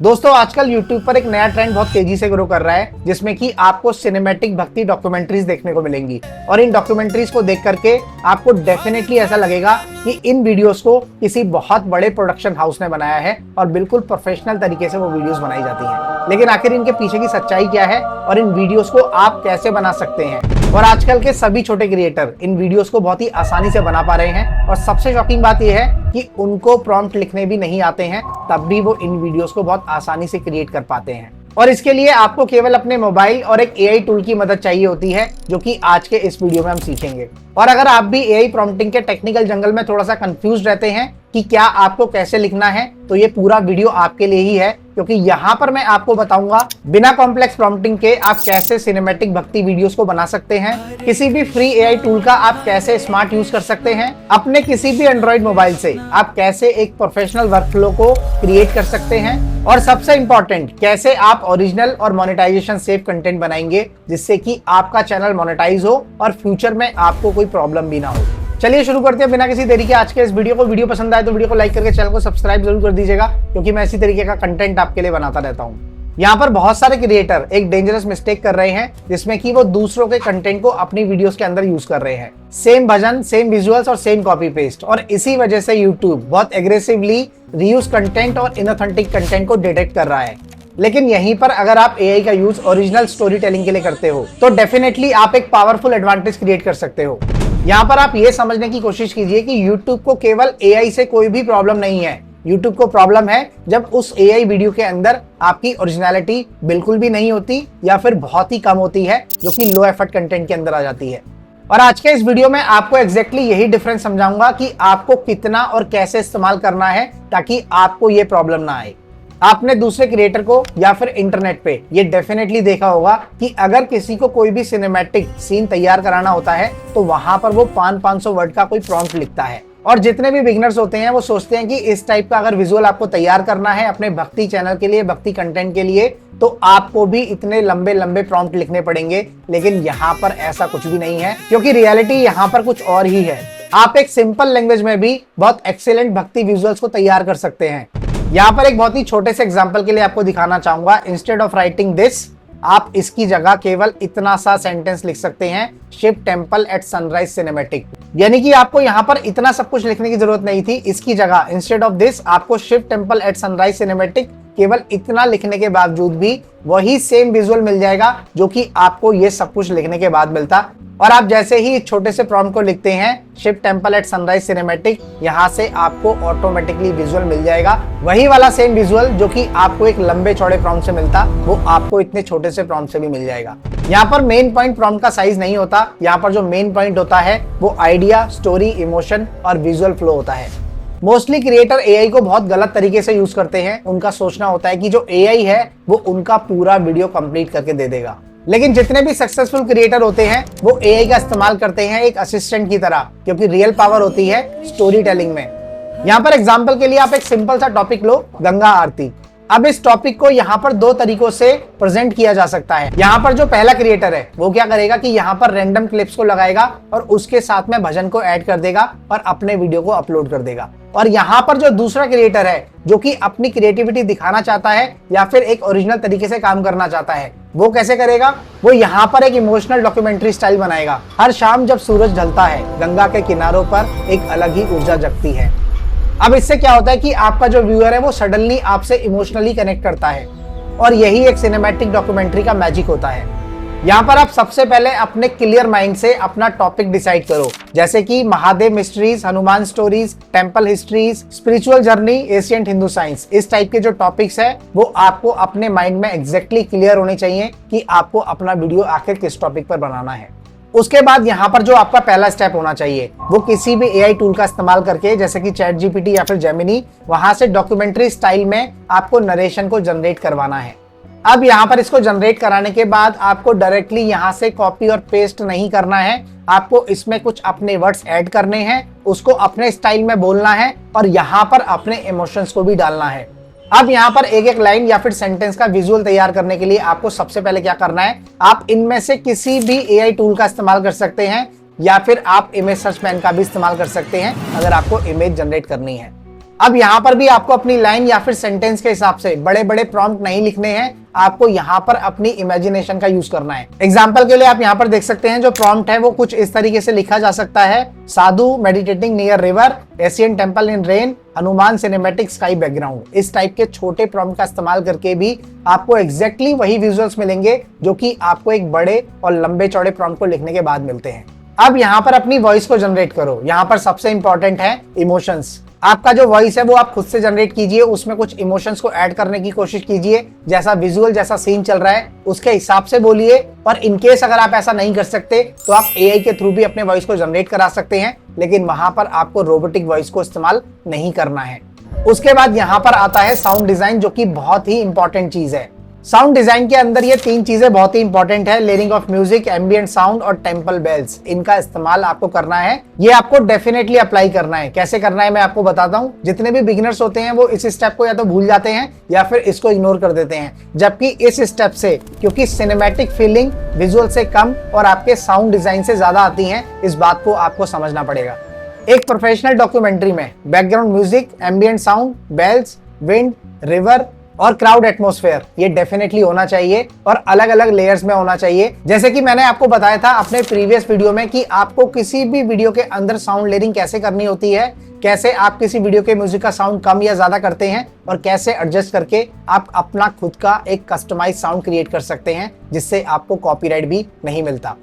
दोस्तों आजकल YouTube पर एक नया ट्रेंड बहुत तेजी से ग्रो कर रहा है जिसमें कि आपको सिनेमैटिक भक्ति डॉक्यूमेंट्रीज देखने को मिलेंगी और इन डॉक्यूमेंट्रीज को देख करके आपको डेफिनेटली ऐसा लगेगा कि इन वीडियोस को किसी बहुत बड़े प्रोडक्शन हाउस ने बनाया है और बिल्कुल प्रोफेशनल तरीके से वो वीडियोस बनाई जाती हैं। लेकिन आखिर इनके पीछे की सच्चाई क्या है और इन वीडियोस को आप कैसे बना सकते हैं? और आजकल के सभी छोटे क्रिएटर इन वीडियोस को बहुत ही आसानी से बना पा रहे हैं और सबसे शॉकिंग बात यह है कि उनको प्रॉम्प्ट लिखने भी नहीं आते हैं, तब भी वो इन वीडियोस को बहुत आसानी से क्रिएट कर पाते हैं। और इसके लिए आपको केवल अपने मोबाइल और एक एआई टूल की मदद चाहिए होती है, जो कि आज के इस वीडियो में हम सीखेंगे। और अगर आप भी एआई प्रॉम्प्टिंग के टेक्निकल जंगल में थोड़ा सा कंफ्यूज रहते हैं कि क्या आपको कैसे लिखना है, तो ये पूरा वीडियो आपके लिए ही है, क्योंकि यहाँ पर मैं आपको बताऊंगा बिना कॉम्प्लेक्स प्रॉम्प्टिंग के आप कैसे सिनेमैटिक भक्ति वीडियोस को बना सकते हैं, किसी भी फ्री एआई टूल का आप कैसे स्मार्ट यूज कर सकते हैं, अपने किसी भी एंड्रॉइड मोबाइल से आप कैसे एक प्रोफेशनल वर्कफ्लो को क्रिएट कर सकते हैं, और सबसे इंपॉर्टेंट कैसे आप ओरिजिनल और मोनेटाइजेशन सेफ कंटेंट बनाएंगे जिससे कि आपका चैनल मोनेटाइज हो और फ्यूचर में आपको कोई प्रॉब्लम भी ना हो। चलिए शुरू करते हैं बिना किसी देरी के आज के इस वीडियो को। वीडियो पसंद आए तो वीडियो को लाइक करके चैनल को सब्सक्राइब जरूर कर दीजिएगा, क्योंकि मैं इसी तरीके का कंटेंट आपके लिए बनाता रहता हूँ। यहाँ पर बहुत सारे क्रिएटर एक डेंजरस मिस्टेक कर रहे हैं जिसमें कि वो दूसरों के कंटेंट को अपनी वीडियोस के अंदर यूज कर रहे हैं। सेम भजन, सेम विजुअल्स और सेम कॉपी पेस्ट, और इसी वजह से यूट्यूब बहुत एग्रेसिवली रीयूज कंटेंट और इनऑथेंटिक कंटेंट को डिटेक्ट कर रहा है। लेकिन यहीं पर अगर आप एआई का यूज ओरिजिनल स्टोरी टेलिंग के लिए करते हो तो डेफिनेटली आप एक पावरफुल एडवांटेज क्रिएट कर सकते हो। यहाँ पर आप ये समझने की कोशिश कीजिए कि YouTube को केवल एआई से कोई भी प्रॉब्लम नहीं है। YouTube को प्रॉब्लम है जब उस एआई वीडियो के अंदर आपकी ओरिजिनलिटी बिल्कुल भी नहीं होती या फिर बहुत ही कम होती है, जो कि लो एफर्ट कंटेंट के अंदर आ जाती है। और आज के इस वीडियो में आपको एग्जैक्टली यही डिफरेंस समझाऊंगा कि आपको कितना और कैसे इस्तेमाल करना है ताकि आपको ये प्रॉब्लम ना आए। आपने दूसरे क्रिएटर को या फिर इंटरनेट पे ये डेफिनेटली देखा होगा कि अगर किसी को कोई भी सिनेमैटिक सीन तैयार कराना होता है तो वहां पर वो 500 वर्ड का कोई प्रॉम्प्ट लिखता है। और जितने भी बिगनर्स होते हैं वो सोचते हैं कि इस टाइप का अगर विजुअल आपको तैयार करना है अपने भक्ति चैनल के लिए, भक्ति कंटेंट के लिए, तो आपको भी इतने लंबे लंबे प्रॉम्प्ट लिखने पड़ेंगे। लेकिन यहाँ पर ऐसा कुछ भी नहीं है, क्योंकि रियलिटी यहाँ पर कुछ और ही है। आप एक सिंपल लैंग्वेज में भी बहुत एक्सीलेंट भक्ति विजुअल्स को तैयार कर सकते हैं। यहाँ पर एक बहुत ही छोटे से एग्जांपल के लिए आपको दिखाना चाहूंगा। इंस्टेड ऑफ राइटिंग दिस, आप इसकी जगह केवल इतना सा सेंटेंस लिख सकते हैं, Shiva temple at sunrise cinematic. यानी कि आपको यहाँ पर इतना सब कुछ लिखने की जरूरत नहीं थी। इसकी जगह इंस्टेड ऑफ दिस आपको Shiva temple at sunrise cinematic केवल इतना लिखने के बावजूद भी वही सेम विजुअल मिल जाएगा जो कि आपको ये सब कुछ लिखने के बाद मिलता। और आप जैसे ही इस छोटे से प्रॉम्प्ट को लिखते हैं Shiva temple at sunrise cinematic, यहाँ से आपको ऑटोमेटिकली विजुअल मिल जाएगा। वही वाला सेम विजुअल जो कि आपको एक लंबे चौड़े प्रॉम्प्ट से मिलता, वो आपको इतने छोटे से प्रॉम्प्ट से भी मिल जाएगा। यहाँ पर मेन पॉइंट प्रॉम्प्ट का साइज नहीं होता, यहाँ पर जो मेन पॉइंट होता है वो आइडिया, स्टोरी, इमोशन और विजुअल फ्लो होता है। मोस्टली क्रिएटर एआई को बहुत गलत तरीके से यूज करते हैं। उनका सोचना होता है कि जो एआई है वो उनका पूरा वीडियो कंप्लीट करके दे देगा। लेकिन जितने भी सक्सेसफुल क्रिएटर होते हैं वो एआई का इस्तेमाल करते हैं एक असिस्टेंट की तरह, क्योंकि रियल पावर होती है स्टोरी टेलिंग में। यहाँ पर एग्जांपल के लिए आप एक सिंपल सा टॉपिक लो, गंगा आरती। अब इस टॉपिक को यहाँ पर दो तरीकों से प्रेजेंट किया जा सकता है। यहाँ पर जो पहला क्रिएटर है वो क्या करेगा कि यहाँ पर रैंडम क्लिप्स को लगाएगा और उसके साथ में भजन को ऐड कर देगा और अपने वीडियो को अपलोड कर देगा। और यहाँ पर जो दूसरा क्रिएटर है जो कि अपनी क्रिएटिविटी दिखाना चाहता है या फिर एक ओरिजिनल तरीके से काम करना चाहता है, वो कैसे करेगा? वो यहाँ पर एक इमोशनल डॉक्यूमेंट्री स्टाइल बनाएगा। हर शाम जब सूरज ढलता है गंगा के किनारों पर एक अलग ही ऊर्जा जगती है। अब इससे क्या होता है कि आपका जो व्यूअर है वो सडनली आपसे इमोशनली कनेक्ट करता है, और यही एक सिनेमैटिक डॉक्यूमेंट्री का मैजिक होता है। यहाँ पर आप सबसे पहले अपने क्लियर माइंड से अपना टॉपिक डिसाइड करो, जैसे कि Mahadev mysteries, Hanuman stories, temple histories, spiritual journey, ancient Hindu science. इस टाइप के जो टॉपिक्स है वो आपको अपने माइंड में एग्जैक्टली क्लियर होने चाहिए कि आपको अपना वीडियो आखिर किस टॉपिक पर बनाना है। उसके बाद यहाँ पर जो आपका पहला स्टेप होना चाहिए वो किसी भी एआई टूल का इस्तेमाल करके, जैसे कि चैट जीपीटी या फिर जेमिनी, वहां से डॉक्यूमेंट्री स्टाइल में आपको नरेशन को जनरेट करवाना है। अब यहाँ पर इसको जनरेट कराने के बाद आपको डायरेक्टली यहाँ से कॉपी और पेस्ट नहीं करना है, आपको इसमें कुछ अपने वर्ड्स ऐड करने हैं, उसको अपने स्टाइल में बोलना है और यहाँ पर अपने इमोशंस को भी डालना है। अब यहाँ पर एक एक लाइन या फिर सेंटेंस का विजुअल तैयार करने के लिए आपको सबसे पहले क्या करना है, आप इनमें से किसी भी एआई टूल का इस्तेमाल कर सकते हैं या फिर आप इमेज सर्च मैन का भी इस्तेमाल कर सकते हैं अगर आपको इमेज जनरेट करनी है। अब यहाँ पर भी आपको अपनी लाइन या फिर सेंटेंस के हिसाब से बड़े बड़े प्रॉम्प्ट नहीं लिखने हैं, आपको यहाँ पर अपनी इमेजिनेशन का यूज करना है। एग्जाम्पल के लिए आप यहाँ पर देख सकते हैं जो प्रॉम्प्ट है वो कुछ इस तरीके से लिखा जा सकता है, sadhu meditating near river, Asian temple in rain, Hanuman cinematic sky background. इस टाइप के छोटे प्रॉम्प्ट का इस्तेमाल करके भी आपको एग्जैक्टली वही विजुअल्स मिलेंगे जो कि आपको एक बड़े और लंबे चौड़े प्रॉम्प्ट को लिखने के बाद मिलते हैं। अब यहाँ पर अपनी वॉइस को जनरेट करो। यहाँ पर सबसे इंपॉर्टेंट है इमोशंस। आपका जो वॉइस है वो आप खुद से जनरेट कीजिए, उसमें कुछ इमोशंस को ऐड करने की कोशिश कीजिए, जैसा विजुअल जैसा सीन चल रहा है उसके हिसाब से बोलिए। और इनकेस अगर आप ऐसा नहीं कर सकते तो आप एआई के थ्रू भी अपने वॉइस को जनरेट करा सकते हैं, लेकिन वहां पर आपको रोबोटिक वॉइस को इस्तेमाल नहीं करना है। उसके बाद यहाँ पर आता है साउंड डिजाइन, जो कि बहुत ही इंपॉर्टेंट चीज है। साउंड डिजाइन के अंदर ये तीन चीजें बहुत ही इंपॉर्टेंट है, layering of music, ambient sound और टेम्पल बेल्स। इनका इस्तेमाल आपको करना है, ये आपको डेफिनेटली अप्लाई करना है। कैसे करना है मैं आपको बताता हूँ। जितने भी बिगिनर्स होते हैं वो इस स्टेप को या तो भूल जाते हैं या फिर इसको इग्नोर कर देते हैं, जबकि इस स्टेप से, क्योंकि सिनेमैटिक फीलिंग विजुअल से कम और आपके साउंड डिजाइन से ज्यादा आती है, इस बात को आपको समझना पड़ेगा। एक प्रोफेशनल डॉक्यूमेंट्री में background music, ambient sound, bells, wind, river और क्राउड एटमॉस्फेयर ये डेफिनेटली होना चाहिए और अलग अलग लेयर्स में होना चाहिए। जैसे कि मैंने आपको बताया था अपने प्रीवियस वीडियो में कि आपको किसी भी वीडियो के अंदर साउंड लेयरिंग कैसे करनी होती है, कैसे आप किसी वीडियो के म्यूजिक का साउंड कम या ज्यादा करते हैं और कैसे एडजस्ट करके आप अपना खुद का एक कस्टमाइज साउंड क्रिएट कर सकते हैं, जिससे आपको कॉपीराइट भी नहीं मिलता।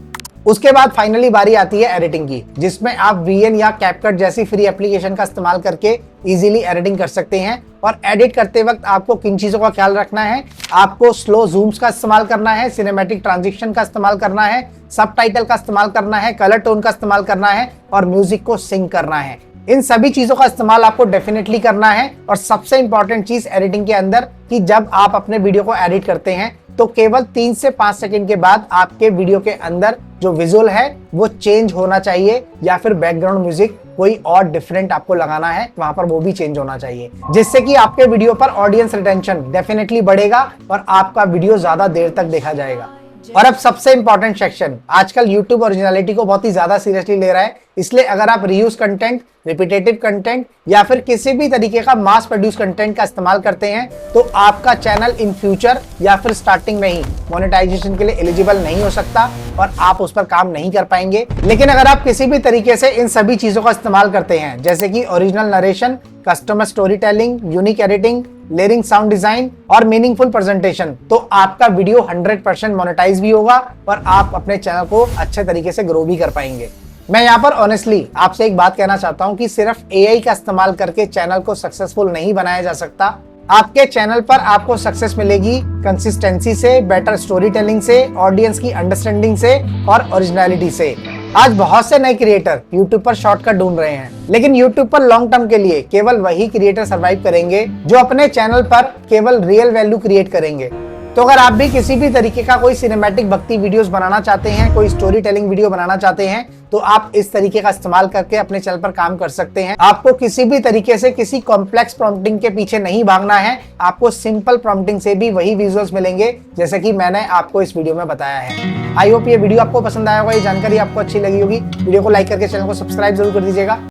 उसके बाद फाइनली बारी आती है एडिटिंग की, जिसमें आप वीएन या कैपकट जैसी फ्री एप्लीकेशन का इस्तेमाल करके इजीली एडिटिंग कर सकते हैं। और एडिट करते वक्त आपको किन चीजों का ख्याल रखना है, आपको स्लो जूम्स का इस्तेमाल करना है, सिनेमैटिक ट्रांजिशन का इस्तेमाल करना है, सबटाइटल का इस्तेमाल करना है, कलर टोन का इस्तेमाल करना है और म्यूजिक को सिंक करना है। इन सभी चीजों का इस्तेमाल आपको डेफिनेटली करना है। और सबसे इंपॉर्टेंट चीज एडिटिंग के अंदर कि जब आप अपने वीडियो को एडिट करते हैं तो केवल 3 से 5 सेकंड के बाद आपके वीडियो के अंदर जो विजुअल है वो चेंज होना चाहिए, या फिर बैकग्राउंड म्यूजिक कोई और डिफरेंट आपको लगाना है वहां पर वो भी चेंज होना चाहिए, जिससे कि आपके वीडियो पर ऑडियंस रिटेंशन डेफिनेटली बढ़ेगा और आपका वीडियो ज्यादा देर तक देखा जाएगा। और अब सबसे इंपॉर्टेंट सेक्शन, आजकल YouTube ओरिजिनलिटी को बहुत ही ज्यादा सीरियसली ले रहा है, इसलिए अगर आप रीयूज कंटेंट, रिपीटेटिव कंटेंट या फिर किसी भी तरीके का मास प्रोड्यूस कंटेंट का इस्तेमाल करते हैं तो आपका चैनल इन फ्यूचर या फिर स्टार्टिंग में ही मोनेटाइजेशन के लिए एलिजिबल नहीं हो सकता और आप उस पर काम नहीं कर पाएंगे। लेकिन अगर आप किसी भी तरीके से इन सभी चीजों का इस्तेमाल करते हैं, जैसे कि original narration, customer story telling, unique editing, layering sound design और मीनिंगफुल प्रेजेंटेशन, तो आपका वीडियो 100% मोनेटाइज भी होगा और आप अपने चैनल को अच्छे तरीके से ग्रो भी कर पाएंगे। मैं यहाँ पर ऑनेस्टली आपसे एक बात कहना चाहता हूँ कि सिर्फ एआई का इस्तेमाल करके चैनल को सक्सेसफुल नहीं बनाया जा सकता। आपके चैनल पर आपको सक्सेस मिलेगी कंसिस्टेंसी से, बेटर स्टोरी टेलिंग से, ऑडियंस की अंडरस्टैंडिंग से और ओरिजिनलिटी से। आज बहुत से नए क्रिएटर YouTube पर शॉर्टकट ढूंढ रहे हैं, लेकिन YouTube पर लॉन्ग टर्म के लिए केवल वही क्रिएटर सर्वाइव करेंगे जो अपने चैनल पर केवल रियल वैल्यू क्रिएट करेंगे। तो अगर आप भी किसी भी तरीके का कोई सिनेमैटिक भक्ति वीडियोस बनाना चाहते हैं, कोई स्टोरी टेलिंग वीडियो बनाना चाहते हैं, तो आप इस तरीके का इस्तेमाल करके अपने चैनल पर काम कर सकते हैं। आपको किसी भी तरीके से किसी कॉम्प्लेक्स प्रॉम्प्टिंग के पीछे नहीं भागना है, आपको सिंपल प्रॉम्प्टिंग से भी वही विजुअल्स मिलेंगे जैसे कि मैंने आपको इस वीडियो में बताया है। आई होप ये वीडियो आपको पसंद आया होगा, ये जानकारी आपको अच्छी लगी होगी। वीडियो को लाइक करके चैनल को सब्सक्राइब जरूर कर दीजिएगा।